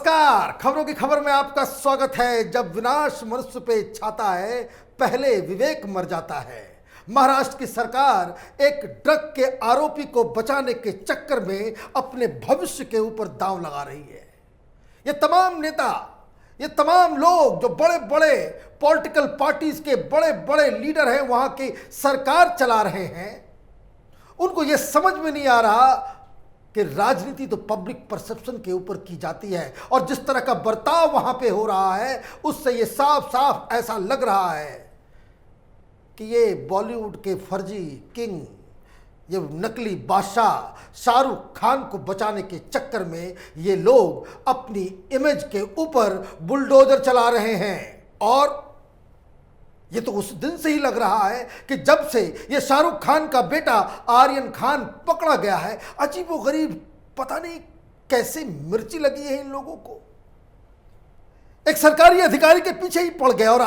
नमस्कार। खबरों की खबर में आपका स्वागत है। जब विनाश मनुष्य पे छाता है, पहले विवेक मर जाता है। महाराष्ट्र की सरकार एक ड्रग के आरोपी को बचाने के चक्कर में अपने भविष्य के ऊपर दांव लगा रही है। ये तमाम नेता, ये तमाम लोग जो बड़े बड़े पॉलिटिकल पार्टीज के बड़े बड़े लीडर हैं, वहां की सरकार चला रहे हैं, उनको ये समझ में नहीं आ रहा कि राजनीति तो पब्लिक परसेप्शन के ऊपर की जाती है और जिस तरह का बर्ताव वहां पे हो रहा है उससे ये साफ साफ ऐसा लग रहा है कि ये बॉलीवुड के फर्जी किंग, ये नकली बादशाह शाहरुख खान को बचाने के चक्कर में ये लोग अपनी इमेज के ऊपर बुलडोजर चला रहे हैं। और ये तो उस दिन से ही लग रहा है कि जब से ये शाहरुख खान का बेटा आर्यन खान पकड़ा गया है, अजीबोगरीब पता नहीं कैसे मिर्ची लगी है इन लोगों को। एक सरकारी अधिकारी के पीछे ही पड़ गए और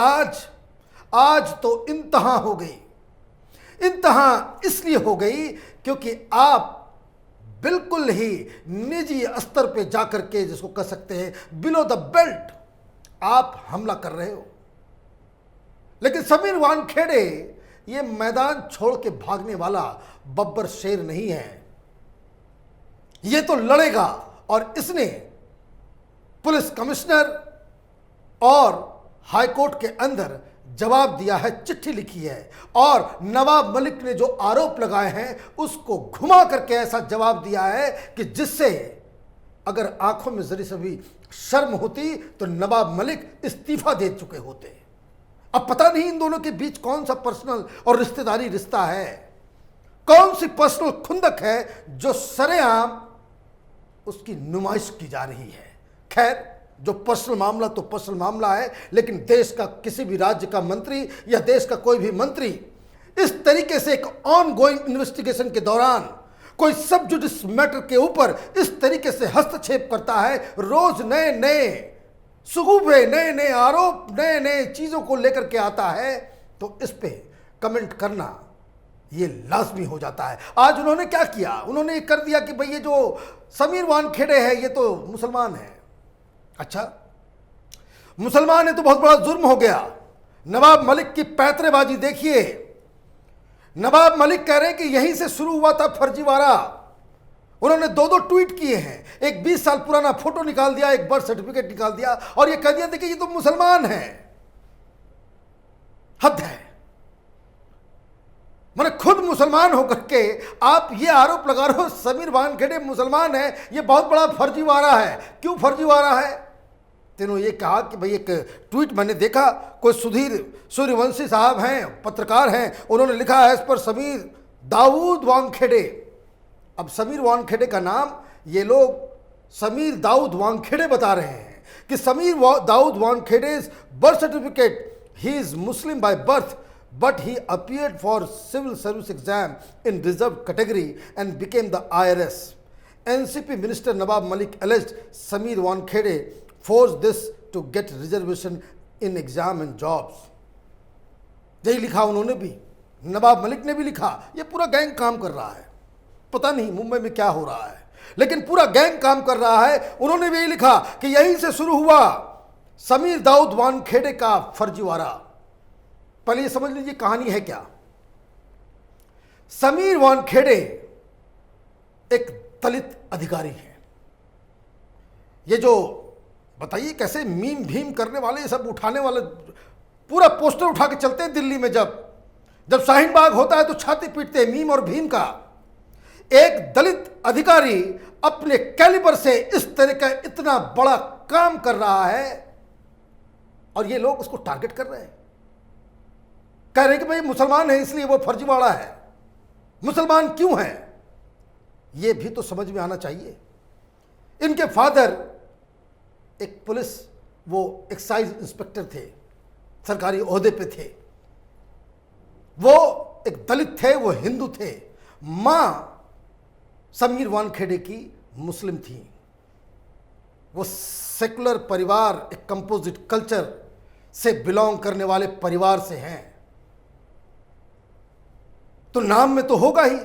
आज तो इंतहा हो गई। इंतहा इसलिए हो गई क्योंकि आप बिल्कुल ही निजी स्तर पे जाकर के, जिसको कह सकते हैं बिलो द बेल्ट, आप हमला कर रहे हो। लेकिन समीर वानखेड़े ये मैदान छोड़ के भागने वाला बब्बर शेर नहीं है। ये तो लड़ेगा और इसने पुलिस कमिश्नर और हाईकोर्ट के अंदर जवाब दिया है, चिट्ठी लिखी है और नवाब मलिक ने जो आरोप लगाए हैं उसको घुमा करके ऐसा जवाब दिया है कि जिससे अगर आंखों में जरी सी भी शर्म होती तो नवाब मलिक इस्तीफा दे चुके होते। अब पता नहीं इन दोनों के बीच कौन सा पर्सनल और रिश्तेदारी रिश्ता है, कौन सी पर्सनल खुंदक है जो सरेआम उसकी नुमाइश की जा रही है। खैर, जो पर्सनल मामला तो पर्सनल मामला है, लेकिन देश का किसी भी राज्य का मंत्री या देश का कोई भी मंत्री इस तरीके से एक ऑन गोइंग इन्वेस्टिगेशन के दौरान कोई सब जुडिस मैटर के ऊपर इस तरीके से हस्तक्षेप करता है, रोज नए नए सुगुबे, नए नए आरोप, नए नए चीजों को लेकर के आता है, तो इस पे कमेंट करना ये लाजमी हो जाता है। आज उन्होंने क्या किया, उन्होंने ये कर दिया कि भाई ये जो समीर वानखेड़े है ये तो मुसलमान है। अच्छा, मुसलमान है तो बहुत बड़ा जुर्म हो गया। नवाब मलिक की पैतरेबाजी देखिए। नवाब मलिक कह रहे हैं कि यहीं से शुरू हुआ था फर्जीवाड़ा। उन्होंने दो ट्वीट किए हैं, एक 20 साल पुराना फोटो निकाल दिया, एक बर्थ सर्टिफिकेट निकाल दिया और ये कह दिया कि ये तो मुसलमान है। हद है। मैंने खुद मुसलमान होकर के आप ये आरोप लगा रहे हो समीर वानखेड़े मुसलमान है, ये बहुत बड़ा फर्जीवाड़ा है। क्यों फर्जीवाड़ा है? तीनों ये कहा कि भाई एक ट्वीट मैंने देखा, कोई सुधीर सूर्यवंशी साहब हैं, पत्रकार हैं, उन्होंने लिखा है इस पर समीर दाऊद वानखेड़े। अब समीर वानखेड़े का नाम ये लोग समीर दाऊद वानखेड़े बता रहे हैं कि Sameer Dawood Wankhede birth certificate, he is Muslim by birth but he appeared for civil service exam in reserved category and became the IRS. NCP Minister Nawab Malik alleged Sameer Wankhede forced this to get reservation in exam and jobs. यही लिखा उन्होंने भी, नवाब मलिक ने भी लिखा। ये पूरा gang काम कर रहा है। पता नहीं मुंबई में क्या हो रहा है, लेकिन पूरा गैंग काम कर रहा है। उन्होंने भी यही लिखा कि यहीं से शुरू हुआ समीर दाऊद वानखेड़े का फर्जीवाड़ा। पहले ये समझ लीजिए कहानी है क्या। समीर वानखेड़े एक दलित अधिकारी है। ये जो बताइए कैसे मीम भीम करने वाले, ये सब उठाने वाले पूरा पोस्टर उठा के चलते हैं दिल्ली में। जब शाहीन बाग होता है तो छाती पीटते हैं मीम और भीम का। एक दलित अधिकारी अपने कैलिबर से इस तरह का इतना बड़ा काम कर रहा है और ये लोग उसको टारगेट कर रहे हैं, कह रहे हैं कि भाई मुसलमान है इसलिए वो फर्जीवाड़ा है। मुसलमान क्यों है ये भी तो समझ में आना चाहिए। इनके फादर एक पुलिस, वो एक्साइज इंस्पेक्टर थे, सरकारी ओहदे पे थे। वो एक दलित थे, वो हिंदू थे। मां समीर वानखेड़े की मुस्लिम थी। वो सेकुलर परिवार, एक कंपोजिट कल्चर से बिलोंग करने वाले परिवार से हैं, तो नाम में तो होगा ही।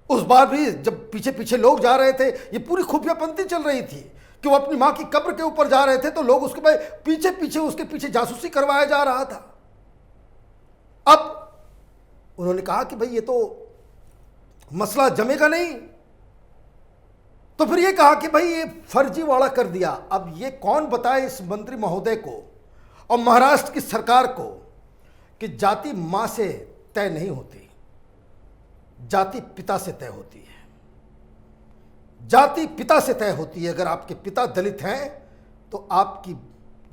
उस बार भी जब पीछे पीछे लोग जा रहे थे, ये पूरी खुफियापंती चल रही थी। कि वो अपनी मां की कब्र के ऊपर जा रहे थे तो लोग उसके पीछे पीछे उसके पीछे जासूसी करवाया जा रहा था। अब उन्होंने कहा कि भाई ये तो मसला जमेगा नहीं, तो फिर ये कहा कि भाई ये फर्जीवाड़ा कर दिया। अब ये कौन बताए इस मंत्री महोदय को और महाराष्ट्र की सरकार को कि जाति मां से तय नहीं होती, जाति पिता से तय होती है। जाति पिता से तय होती है। अगर आपके पिता दलित हैं तो आपकी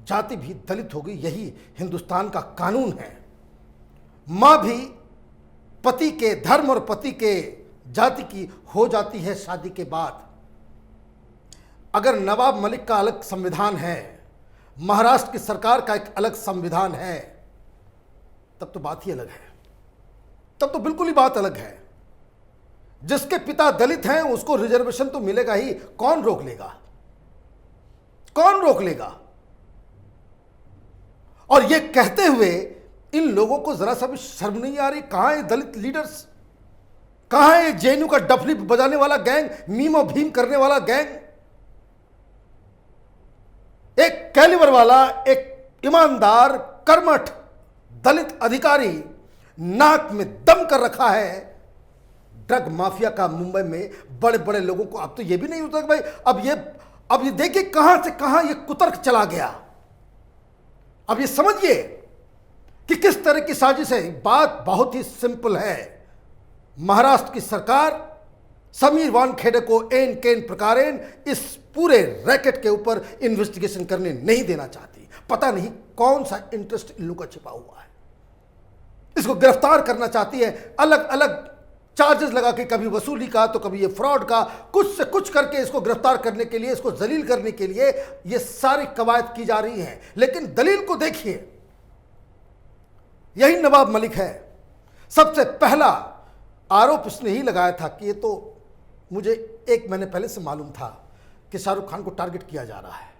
जाति भी दलित होगी। यही हिंदुस्तान का कानून है। मां भी पति के धर्म और पति के जाति की हो जाती है शादी के बाद। अगर नवाब मलिक का अलग संविधान है, महाराष्ट्र की सरकार का एक अलग संविधान है, तब तो बात ही अलग है। तब तो बिल्कुल ही बात अलग है। जिसके पिता दलित हैं उसको रिजर्वेशन तो मिलेगा ही। कौन रोक लेगा? कौन रोक लेगा? और ये कहते हुए इन लोगों को जरा सा भी शर्म नहीं आ रही? कहां है दलित लीडर्स? कहां है जेएनयू का डफली बजाने वाला गैंग, मीम और भीम करने वाला गैंग? एक कैलिबर वाला, एक ईमानदार कर्मठ दलित अधिकारी नाक में दम कर रखा है ड्रग माफिया का मुंबई में बड़े बड़े लोगों को। अब तो ये भी नहीं होता कि भाई अब ये देखिए कहां से कहां ये कुतर्क चला गया। अब ये समझिए कि किस तरह की साजिश है। बात बहुत ही सिंपल है। महाराष्ट्र की सरकार समीर वानखेड़े को एन केन प्रकारेण इस पूरे रैकेट के ऊपर इन्वेस्टिगेशन करने नहीं देना चाहती। पता नहीं कौन सा इंटरेस्ट इन लोगों का छिपा हुआ है। इसको गिरफ्तार करना चाहती है, अलग अलग चार्जेस लगा के, कभी वसूली का तो कभी ये फ्रॉड का, कुछ से कुछ करके इसको गिरफ्तार करने के लिए, इसको जलील करने के लिए ये सारी कवायद की जा रही हैं। लेकिन दलील को देखिए, यही नवाब मलिक है। सबसे पहला आरोप इसने ही लगाया था कि ये तो मुझे 1 महीने पहले से मालूम था कि शाहरुख खान को टारगेट किया जा रहा है।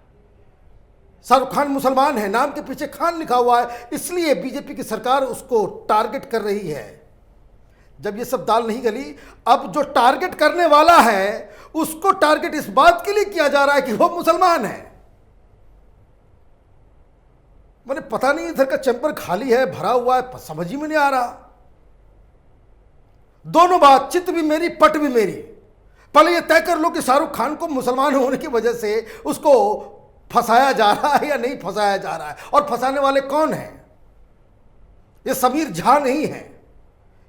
शाहरुख खान मुसलमान है, नाम के पीछे खान लिखा हुआ है, इसलिए बीजेपी की सरकार उसको टारगेट कर रही है। जब ये सब दाल नहीं गली, अब जो टारगेट करने वाला है उसको टारगेट इस बात के लिए किया जा रहा है कि वो मुसलमान है। मैंने पता नहीं इधर का चैंबर खाली है, भरा हुआ है, समझ ही में नहीं आ रहा। दोनों बात, चित भी मेरी पट भी मेरी। पहले ये तय कर लो कि शाहरुख खान को मुसलमान होने की वजह से उसको फंसाया जा रहा है या नहीं फंसाया जा रहा है, और फंसाने वाले कौन हैं? ये समीर झा नहीं है,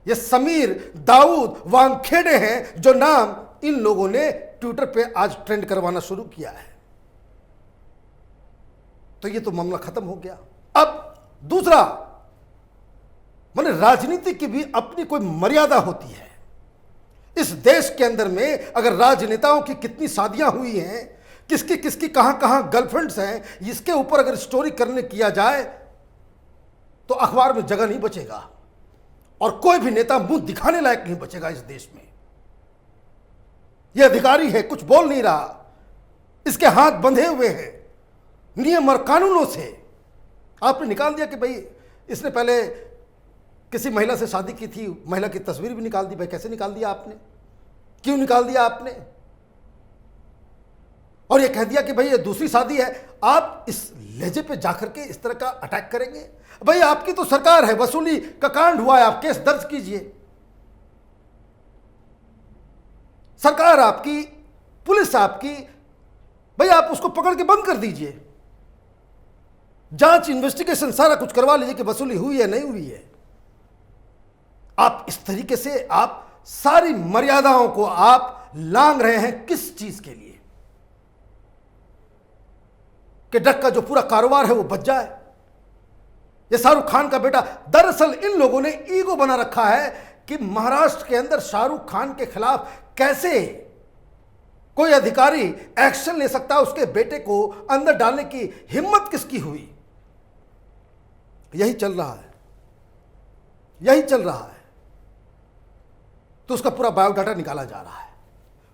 ये समीर दाऊद वानखेड़े हैं, जो नाम इन लोगों ने ट्विटर पे आज ट्रेंड करवाना शुरू किया है। तो ये तो मामला खत्म हो गया। अब दूसरा, माने राजनीति की भी अपनी कोई मर्यादा होती है। इस देश के अंदर में अगर राजनेताओं की कितनी शादियां हुई हैं, किसकी किसकी कहां कहां गर्लफ्रेंड्स हैं, इसके ऊपर अगर स्टोरी करने किया जाए तो अखबार में जगह नहीं बचेगा और कोई भी नेता मुंह दिखाने लायक नहीं बचेगा इस देश में। यह अधिकारी है, कुछ बोल नहीं रहा, इसके हाथ बंधे हुए हैं नियम और कानूनों से। आपने निकाल दिया कि भाई इसने पहले किसी महिला से शादी की थी, महिला की तस्वीर भी निकाल दी। भाई कैसे निकाल दिया आपने? क्यों निकाल दिया आपने? और ये कह दिया कि भाई ये दूसरी शादी है। आप इस लहजे पे जाकर के इस तरह का अटैक करेंगे? भाई आपकी तो सरकार है, वसूली का कांड हुआ है, आप केस दर्ज कीजिए। सरकार आपकी, पुलिस आपकी, भाई आप उसको पकड़ के बंद कर दीजिए। जांच, इन्वेस्टिगेशन सारा कुछ करवा लीजिए कि वसूली हुई है नहीं हुई है। आप इस तरीके से आप सारी मर्यादाओं को आप लांघ रहे हैं। किस चीज के लिए? कि ड्रग का जो पूरा कारोबार है वो बच जाए। ये शाहरुख खान का बेटा, दरअसल इन लोगों ने ईगो बना रखा है कि महाराष्ट्र के अंदर शाहरुख खान के खिलाफ कैसे कोई अधिकारी एक्शन ले सकता है, उसके बेटे को अंदर डालने की हिम्मत किसकी हुई? यही चल रहा है, यही चल रहा है। तो उसका पूरा बायोडाटा निकाला जा रहा है,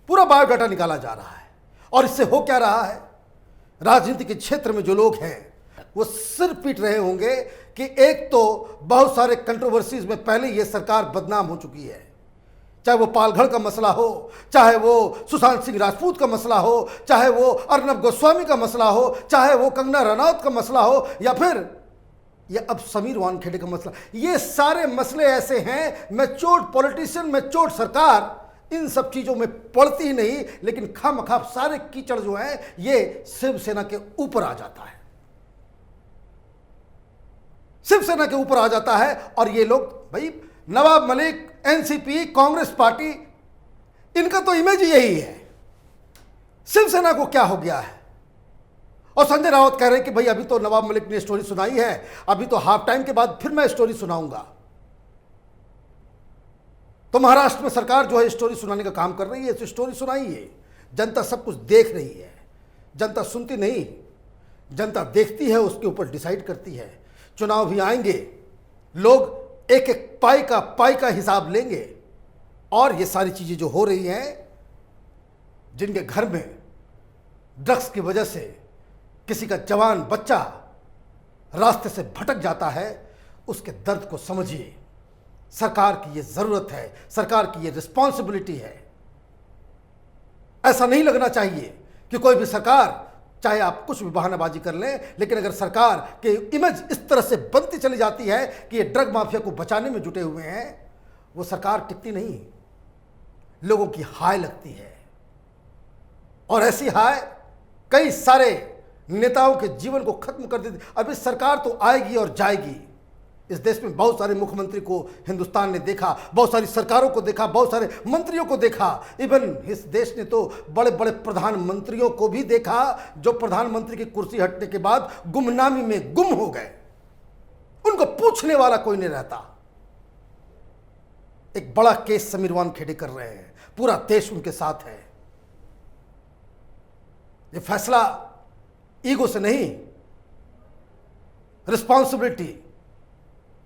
पूरा बायोडाटा निकाला जा रहा है। और इससे हो क्या रहा है? राजनीति के क्षेत्र में जो लोग हैं वो सिर पीट रहे होंगे कि एक तो बहुत सारे कंट्रोवर्सीज में पहले यह सरकार बदनाम हो चुकी है। चाहे वो पालघर का मसला हो, चाहे वो सुशांत सिंह राजपूत का मसला हो, चाहे वो अर्नब गोस्वामी का मसला हो, चाहे वो कंगना रनौत का मसला हो, या फिर ये अब समीर वानखेड़े का मसला। ये सारे मसले ऐसे हैं, मैच्योर्ड पॉलिटिशियन, मैच्योर्ड सरकार इन सब चीजों में पड़ती ही नहीं, लेकिन खामखा सारे कीचड़ जो है ये शिवसेना के ऊपर आ जाता है, शिवसेना के ऊपर आ जाता है। और ये लोग भाई नवाब मलिक, एनसीपी, कांग्रेस पार्टी, इनका तो इमेज यही है। शिवसेना को क्या हो गया है? और संजय राउत कह रहे हैं कि भाई अभी तो नवाब मलिक ने स्टोरी सुनाई है, अभी तो हाफ टाइम के बाद फिर मैं स्टोरी सुनाऊंगा। तो महाराष्ट्र में सरकार जो है स्टोरी सुनाने का काम कर रही है, तो स्टोरी सुनाइए। जनता सब कुछ देख रही है, जनता सुनती नहीं, जनता देखती है, उसके ऊपर डिसाइड करती है। चुनाव भी आएंगे, लोग एक एक पाई का हिसाब लेंगे। और ये सारी चीजें जो हो रही हैं, जिनके घर में ड्रग्स की वजह से किसी का जवान बच्चा रास्ते से भटक जाता है, उसके दर्द को समझिए। सरकार की ये जरूरत है, सरकार की ये रिस्पॉन्सिबिलिटी है। ऐसा नहीं लगना चाहिए कि कोई भी सरकार, चाहे आप कुछ भी बहानाबाजी कर लें, लेकिन अगर सरकार के इमेज इस तरह से बनती चली जाती है कि ये ड्रग माफिया को बचाने में जुटे हुए हैं, वो सरकार टिकती नहीं, लोगों की हाय लगती है। और ऐसी हाय कई सारे नेताओं के जीवन को खत्म कर देती। अब इस सरकार तो आएगी और जाएगी। इस देश में बहुत सारे मुख्यमंत्री को हिंदुस्तान ने देखा, बहुत सारी सरकारों को देखा, बहुत सारे मंत्रियों को देखा। इवन इस देश ने तो बड़े बड़े प्रधानमंत्रियों को भी देखा जो प्रधानमंत्री की कुर्सी हटने के बाद गुमनामी में गुम हो गए, उनको पूछने वाला कोई नहीं रहता। एक बड़ा केस समीर वानखेड़े कर रहे हैं, पूरा देश उनके साथ है। ये फैसला ईगो से नहीं, रिस्पॉन्सिबिलिटी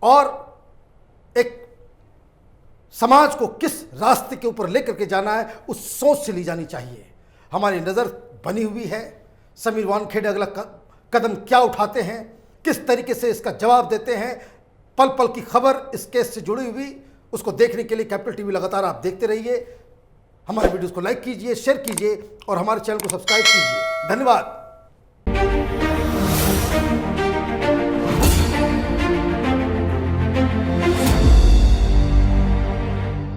और एक समाज को किस रास्ते के ऊपर लेकर के जाना है, उस सोच से ली जानी चाहिए। हमारी नज़र बनी हुई है, समीर वानखेड़े अगला कदम क्या उठाते हैं, किस तरीके से इसका जवाब देते हैं। पल पल की खबर इस केस से जुड़ी हुई, उसको देखने के लिए कैपिटल टीवी लगातार आप देखते रहिए। हमारे वीडियोस को लाइक कीजिए, शेयर कीजिए और हमारे चैनल को सब्सक्राइब कीजिए। धन्यवाद।